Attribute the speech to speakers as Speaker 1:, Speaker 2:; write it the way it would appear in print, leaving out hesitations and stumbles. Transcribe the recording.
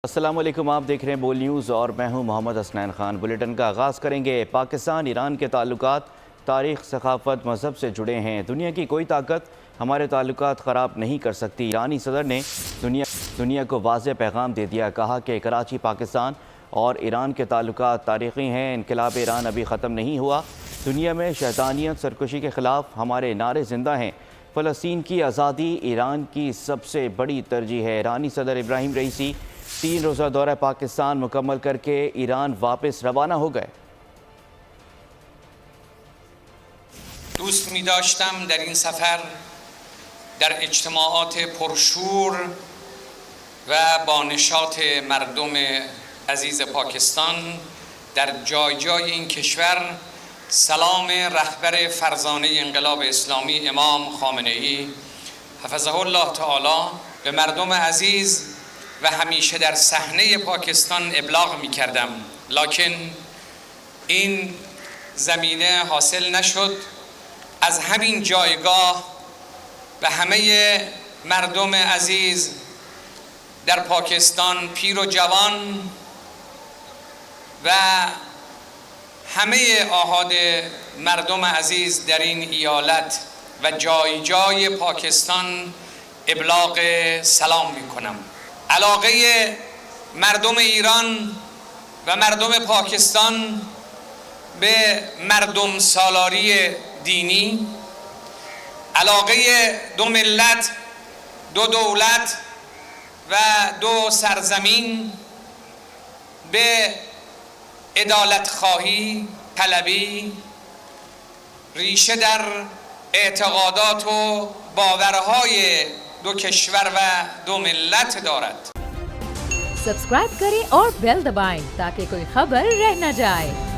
Speaker 1: अस्सलाम वालेकुम, आप देख रहे हैं बोल न्यूज़ और मैं हूं मोहम्मद हसनैन खान। बुलेटिन का आगाज़ करेंगे। पाकिस्तान ईरान के ताल्लुकात तारीख़, सकाफ़त, मज़हब से जुड़े हैं। दुनिया की कोई ताकत हमारे ताल्लुकात ख़राब नहीं कर सकती। ईरानी सदर ने दुनिया को वाज़ेह पैगाम दे दिया। कहा कि कराची, पाकिस्तान और ईरान के ताल्लुकात तारीख़ी हैं। इनक़िलाब ईरान अभी ख़त्म नहीं हुआ। दुनिया में शैतानियत, सरकशी के ख़िलाफ़ हमारे नारे ज़िंदा हैं। फ़लस्तीन की आज़ादी ईरान की सबसे बड़ी तरजीह है। ईरानी सदर इब्राहिम रईसी 3 रोज़ा दौरा पाकिस्तान मुकम्मल करके ईरान वापस रवाना हो गए।
Speaker 2: دوست می داشتم در این سفر در اجتماعات پرشور و با نشاط مردم عزیز پاکستان در جای جای این کشور سلام رهبر فرزانه انقلاب اسلامی امام خامنه ای حفظه الله تعالی به مردم عزیز و همیشه در صحنه پاکستان ابلاغ می کردم، لکن این زمینه حاصل نشد. از همین جایگاه به همه مردم عزیز در پاکستان، پیر و جوان و همه آحاد مردم عزیز در این ایالت و جای جای پاکستان ابلاغ سلام می کنم. علاقه مردم ایران و مردم پاکستان به مردم سالاری دینی، علاقه دو ملت، دو دولت و دو سرزمین به عدالت خواهی طلبی ریشه در اعتقادات و باورهای دو کشور و دو ملت دارد.
Speaker 3: सब्सक्राइब करें और बेल दबाएं ताकि कोई खबर रह न जाए।